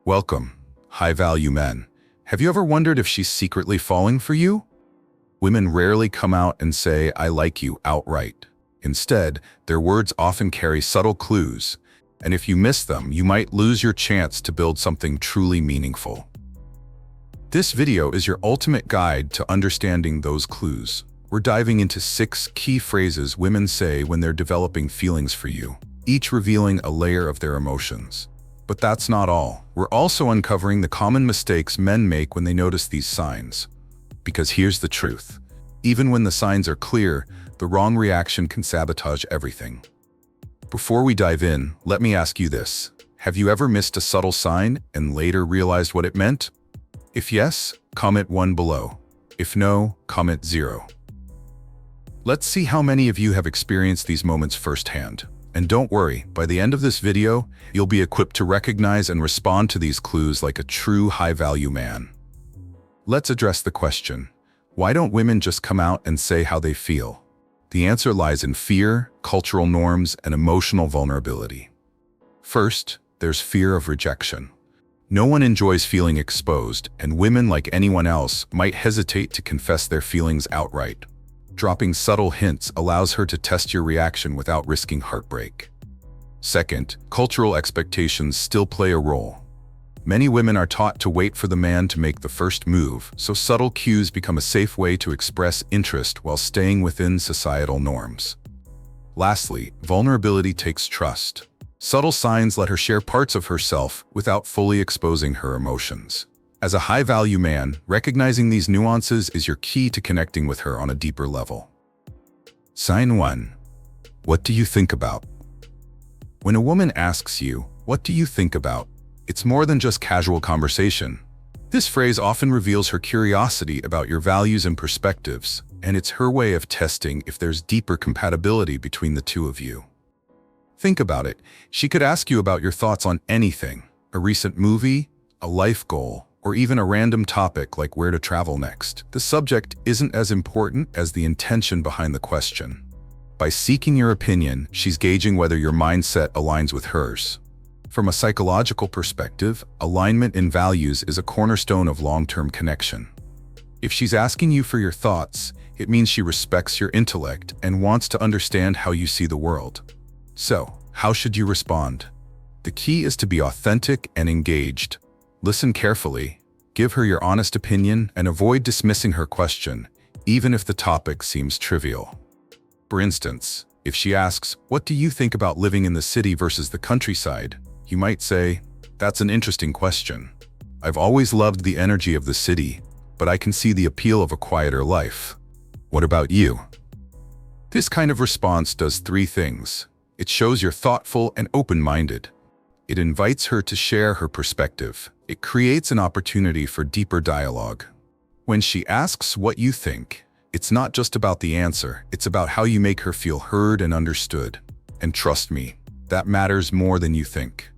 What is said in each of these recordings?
Welcome, high-value men. Have you ever wondered if she's secretly falling for you? Women rarely come out and say, "I like you," outright. Instead, their words often carry subtle clues, and if you miss them, you might lose your chance to build something truly meaningful. This video is your ultimate guide to understanding those clues. We're diving into 6 key phrases women say when they're developing feelings for you, each revealing a layer of their emotions. But that's not all. We're also uncovering the common mistakes men make when they notice these signs. Because here's the truth. Even when the signs are clear, the wrong reaction can sabotage everything. Before we dive in, let me ask you this. Have you ever missed a subtle sign and later realized what it meant? If yes, comment 1 below. If no, comment 0. Let's see how many of you have experienced these moments firsthand. And don't worry, by the end of this video, you'll be equipped to recognize and respond to these clues like a true high-value man. Let's address the question, why don't women just come out and say how they feel? The answer lies in fear, cultural norms, and emotional vulnerability. First, there's fear of rejection. No one enjoys feeling exposed, and women, like anyone else, might hesitate to confess their feelings outright. Dropping subtle hints allows her to test your reaction without risking heartbreak. Second, cultural expectations still play a role. Many women are taught to wait for the man to make the first move, so subtle cues become a safe way to express interest while staying within societal norms. Lastly, vulnerability takes trust. Subtle signs let her share parts of herself without fully exposing her emotions. As a high-value man, recognizing these nuances is your key to connecting with her on a deeper level. Sign 1. What do you think about? When a woman asks you, "What do you think about?" it's more than just casual conversation. This phrase often reveals her curiosity about your values and perspectives, and it's her way of testing if there's deeper compatibility between the two of you. Think about it. She could ask you about your thoughts on anything, a recent movie, a life goal, or even a random topic like where to travel next. The subject isn't as important as the intention behind the question. By seeking your opinion, she's gauging whether your mindset aligns with hers. From a psychological perspective, alignment in values is a cornerstone of long-term connection. If she's asking you for your thoughts, it means she respects your intellect and wants to understand how you see the world. So, how should you respond? The key is to be authentic and engaged. Listen carefully, give her your honest opinion, and avoid dismissing her question, even if the topic seems trivial. For instance, if she asks, "What do you think about living in the city versus the countryside?" you might say, "That's an interesting question. I've always loved the energy of the city, but I can see the appeal of a quieter life. What about you?" This kind of response does 3 things. It shows you're thoughtful and open-minded. It invites her to share her perspective. It creates an opportunity for deeper dialogue. When she asks what you think, it's not just about the answer, it's about how you make her feel heard and understood. And trust me, that matters more than you think.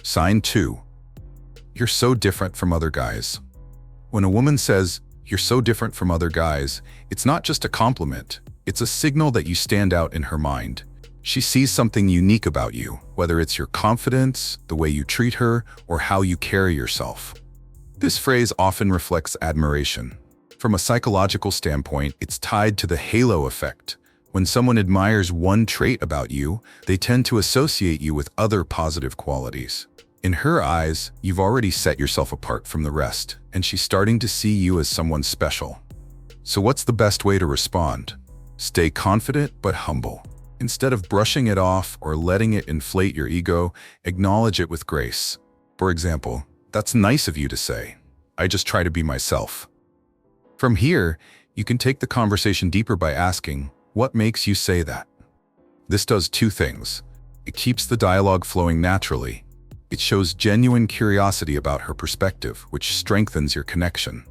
Sign 2. You're so different from other guys. When a woman says, "You're so different from other guys," it's not just a compliment, it's a signal that you stand out in her mind. She sees something unique about you, whether it's your confidence, the way you treat her, or how you carry yourself. This phrase often reflects admiration. From a psychological standpoint, it's tied to the halo effect. When someone admires one trait about you, they tend to associate you with other positive qualities. In her eyes, you've already set yourself apart from the rest, and she's starting to see you as someone special. So what's the best way to respond? Stay confident but humble. Instead of brushing it off or letting it inflate your ego, acknowledge it with grace. For example, "That's nice of you to say. I just try to be myself." From here, you can take the conversation deeper by asking, "What makes you say that?" This does 2 things. It keeps the dialogue flowing naturally. It shows genuine curiosity about her perspective, which strengthens your connection.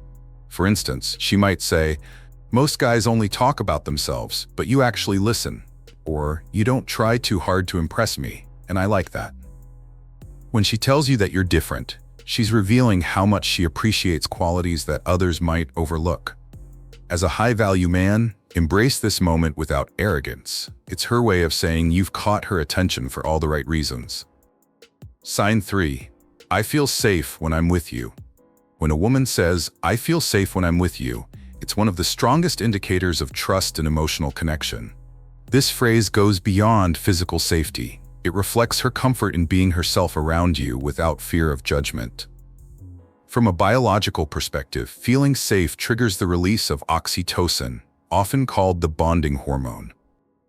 For instance, she might say, "Most guys only talk about themselves, but you actually listen." Or, "You don't try too hard to impress me, and I like that." When she tells you that you're different, she's revealing how much she appreciates qualities that others might overlook. As a high-value man, embrace this moment without arrogance. It's her way of saying you've caught her attention for all the right reasons. Sign 3. I feel safe when I'm with you. When a woman says, I feel safe when I'm with you, it's one of the strongest indicators of trust and emotional connection. This phrase goes beyond physical safety. It reflects her comfort in being herself around you without fear of judgment. From a biological perspective, feeling safe triggers the release of oxytocin, often called the bonding hormone.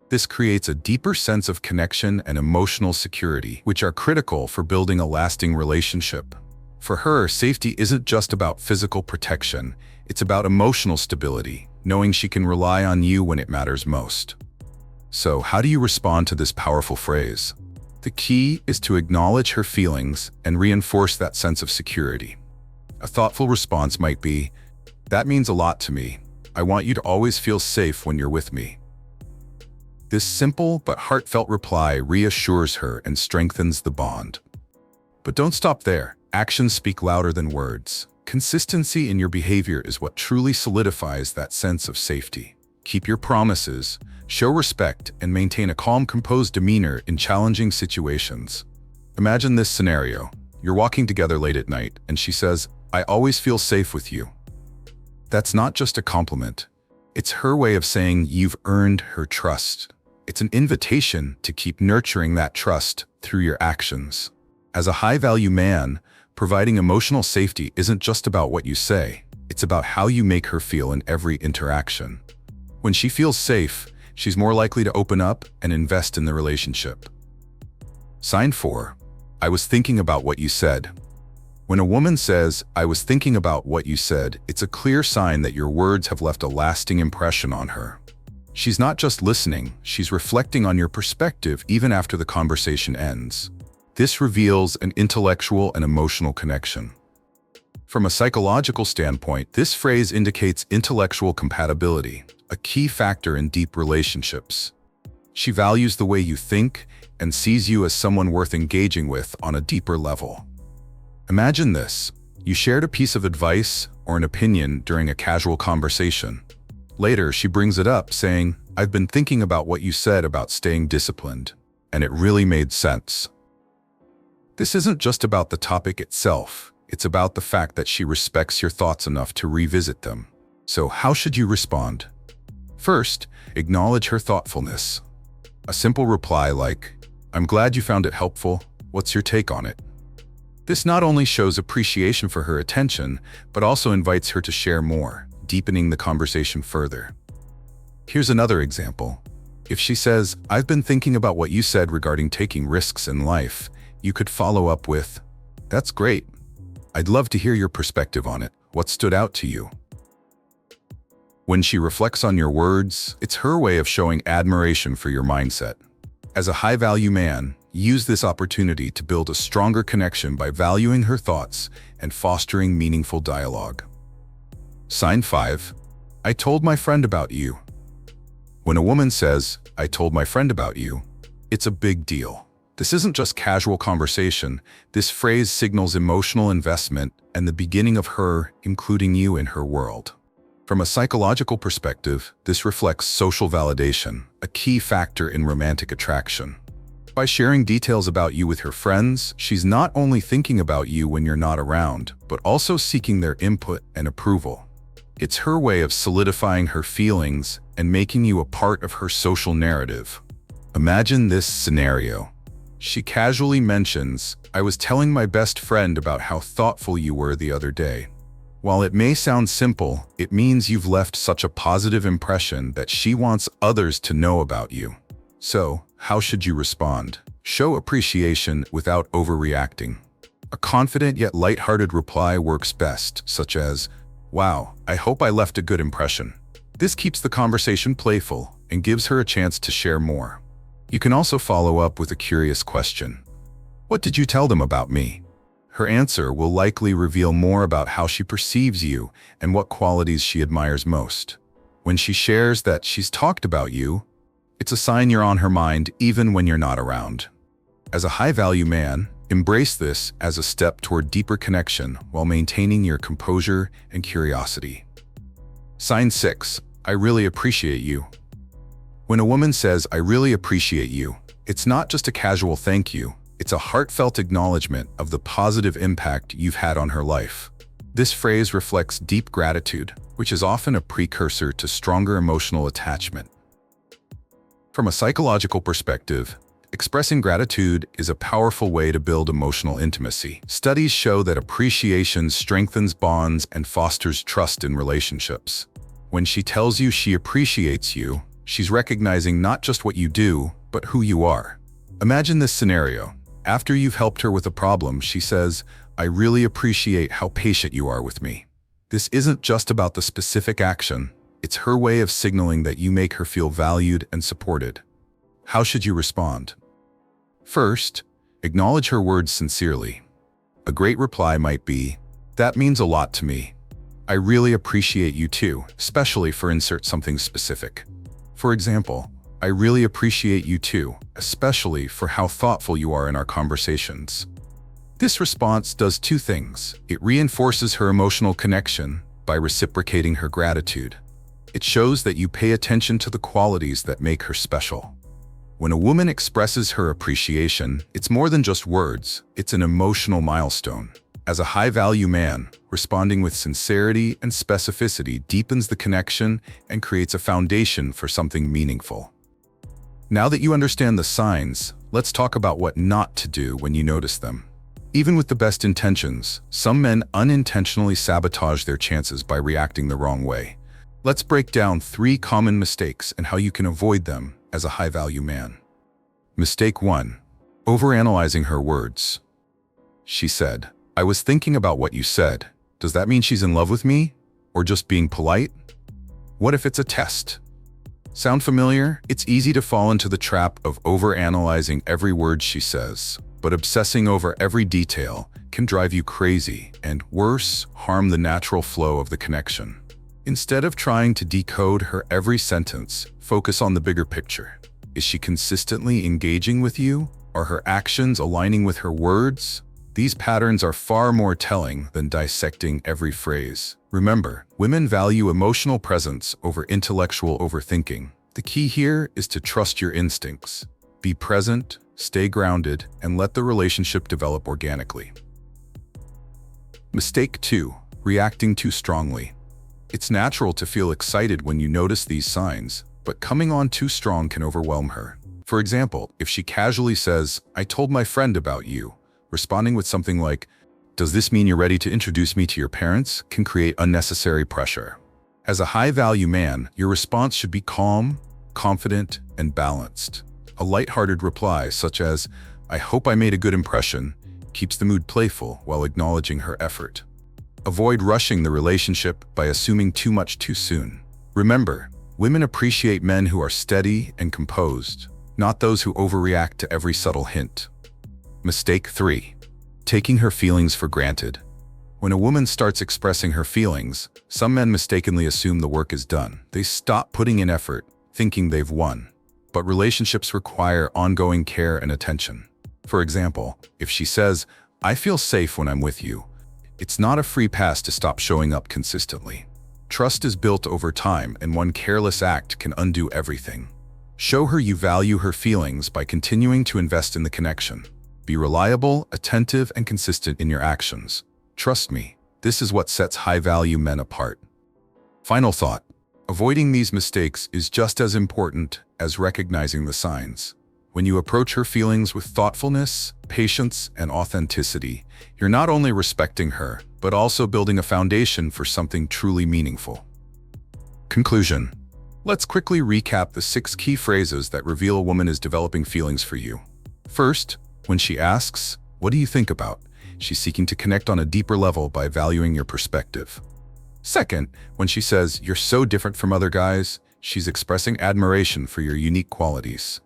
This creates a deeper sense of connection and emotional security, which are critical for building a lasting relationship. For her, safety isn't just about physical protection, it's about emotional stability, knowing she can rely on you when it matters most. So, how do you respond to this powerful phrase? The key is to acknowledge her feelings and reinforce that sense of security. A thoughtful response might be, "That means a lot to me. I want you to always feel safe when you're with me." This simple but heartfelt reply reassures her and strengthens the bond. But don't stop there. Actions speak louder than words. Consistency in your behavior is what truly solidifies that sense of safety. Keep your promises, show respect, and maintain a calm, composed demeanor in challenging situations. Imagine this scenario. You're walking together late at night, and she says, "I always feel safe with you." That's not just a compliment. It's her way of saying you've earned her trust. It's an invitation to keep nurturing that trust through your actions. As a high-value man, providing emotional safety isn't just about what you say. It's about how you make her feel in every interaction. When she feels safe, she's more likely to open up and invest in the relationship. Sign 4. I was thinking about what you said. When a woman says, "I was thinking about what you said," it's a clear sign that your words have left a lasting impression on her. She's not just listening, she's reflecting on your perspective even after the conversation ends. This reveals an intellectual and emotional connection. From a psychological standpoint, this phrase indicates intellectual compatibility, a key factor in deep relationships. She values the way you think and sees you as someone worth engaging with on a deeper level. Imagine this. You shared a piece of advice or an opinion during a casual conversation. Later, she brings it up, saying, "I've been thinking about what you said about staying disciplined, and it really made sense." This isn't just about the topic itself. It's about the fact that she respects your thoughts enough to revisit them. So how should you respond? First, acknowledge her thoughtfulness. A simple reply like, "I'm glad you found it helpful. What's your take on it?" This not only shows appreciation for her attention, but also invites her to share more, deepening the conversation further. Here's another example. If she says, "I've been thinking about what you said regarding taking risks in life," you could follow up with, "That's great. I'd love to hear your perspective on it. What stood out to you?" When she reflects on your words, it's her way of showing admiration for your mindset. As a high-value man, use this opportunity to build a stronger connection by valuing her thoughts and fostering meaningful dialogue. Sign 5. I told my friend about you. When a woman says, "I told my friend about you," it's a big deal. This isn't just casual conversation. This phrase signals emotional investment and the beginning of her including you in her world. From a psychological perspective, this reflects social validation, a key factor in romantic attraction. By sharing details about you with her friends, she's not only thinking about you when you're not around, but also seeking their input and approval. It's her way of solidifying her feelings and making you a part of her social narrative. Imagine this scenario. She casually mentions, "I was telling my best friend about how thoughtful you were the other day." While it may sound simple, it means you've left such a positive impression that she wants others to know about you. So, how should you respond? Show appreciation without overreacting. A confident yet lighthearted reply works best, such as, "Wow, I hope I left a good impression." This keeps the conversation playful and gives her a chance to share more. You can also follow up with a curious question. "What did you tell them about me?" Her answer will likely reveal more about how she perceives you and what qualities she admires most. When she shares that she's talked about you, it's a sign you're on her mind even when you're not around. As a high-value man, embrace this as a step toward deeper connection while maintaining your composure and curiosity. Sign 6. I really appreciate you. When a woman says, "I really appreciate you," it's not just a casual thank you. It's a heartfelt acknowledgement of the positive impact you've had on her life. This phrase reflects deep gratitude, which is often a precursor to stronger emotional attachment. From a psychological perspective, expressing gratitude is a powerful way to build emotional intimacy. Studies show that appreciation strengthens bonds and fosters trust in relationships. When she tells you she appreciates you, she's recognizing not just what you do, but who you are. Imagine this scenario. After you've helped her with a problem, she says, "I really appreciate how patient you are with me." This isn't just about the specific action. It's her way of signaling that you make her feel valued and supported. How should you respond? First, acknowledge her words sincerely. A great reply might be, "That means a lot to me. I really appreciate you too," especially for insert something specific. For example, "I really appreciate you too, especially for how thoughtful you are in our conversations." This response does two things. It reinforces her emotional connection by reciprocating her gratitude. It shows that you pay attention to the qualities that make her special. When a woman expresses her appreciation, it's more than just words, it's an emotional milestone. As a high-value man, responding with sincerity and specificity deepens the connection and creates a foundation for something meaningful. Now that you understand the signs, let's talk about what not to do when you notice them. Even with the best intentions, some men unintentionally sabotage their chances by reacting the wrong way. Let's break down 3 common mistakes and how you can avoid them as a high-value man. Mistake 1. Overanalyzing her words. She said, "I was thinking about what you said. Does that mean she's in love with me? Or just being polite?" What if it's a test? Sound familiar? It's easy to fall into the trap of overanalyzing every word she says, but obsessing over every detail can drive you crazy and, worse, harm the natural flow of the connection. Instead of trying to decode her every sentence, focus on the bigger picture. Is she consistently engaging with you? Are her actions aligning with her words? These patterns are far more telling than dissecting every phrase. Remember, women value emotional presence over intellectual overthinking. The key here is to trust your instincts. Be present, stay grounded, and let the relationship develop organically. Mistake 2. Reacting too strongly. It's natural to feel excited when you notice these signs, but coming on too strong can overwhelm her. For example, if she casually says, "I told my friend about you," responding with something like, "Does this mean you're ready to introduce me to your parents?" can create unnecessary pressure. As a high-value man, your response should be calm, confident, and balanced. A lighthearted reply, such as, "I hope I made a good impression," keeps the mood playful while acknowledging her effort. Avoid rushing the relationship by assuming too much too soon. Remember, women appreciate men who are steady and composed, not those who overreact to every subtle hint. Mistake 3. Taking her feelings for granted. When a woman starts expressing her feelings, some men mistakenly assume the work is done. They stop putting in effort, thinking they've won. But relationships require ongoing care and attention. For example, if she says, "I feel safe when I'm with you," it's not a free pass to stop showing up consistently. Trust is built over time, and one careless act can undo everything. Show her you value her feelings by continuing to invest in the connection. Be reliable, attentive, and consistent in your actions. Trust me, this is what sets high-value men apart. Final thought. Avoiding these mistakes is just as important as recognizing the signs. When you approach her feelings with thoughtfulness, patience, and authenticity, you're not only respecting her, but also building a foundation for something truly meaningful. Conclusion. Let's quickly recap the 6 key phrases that reveal a woman is developing feelings for you. First, when she asks, "What do you think about?" she's seeking to connect on a deeper level by valuing your perspective. Second, when she says, "You're so different from other guys," she's expressing admiration for your unique qualities.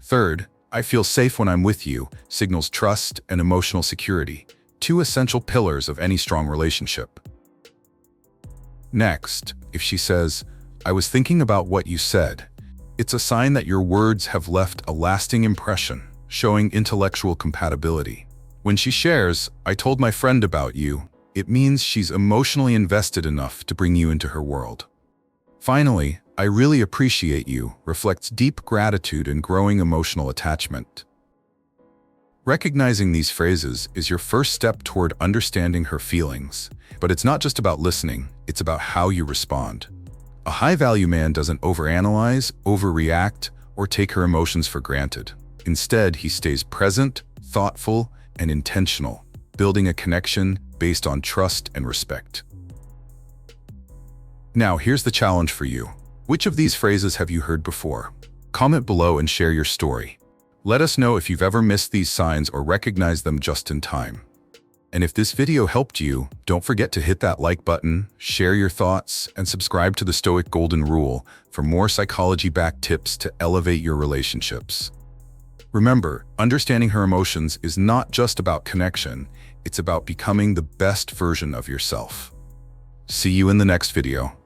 Third, "I feel safe when I'm with you," signals trust and emotional security, 2 essential pillars of any strong relationship. Next, if she says, "I was thinking about what you said," it's a sign that your words have left a lasting impression, showing intellectual compatibility. When she shares, "I told my friend about you," it means she's emotionally invested enough to bring you into her world. Finally, "I really appreciate you" reflects deep gratitude and growing emotional attachment. Recognizing these phrases is your first step toward understanding her feelings. But it's not just about listening, it's about how you respond. A high-value man doesn't overanalyze, overreact, or take her emotions for granted. Instead, he stays present, thoughtful, and intentional, building a connection based on trust and respect. Now, here's the challenge for you. Which of these phrases have you heard before? Comment below and share your story. Let us know if you've ever missed these signs or recognized them just in time. And if this video helped you, don't forget to hit that like button, share your thoughts, and subscribe to the Stoic Golden Rule for more psychology-backed tips to elevate your relationships. Remember, understanding her emotions is not just about connection, it's about becoming the best version of yourself. See you in the next video.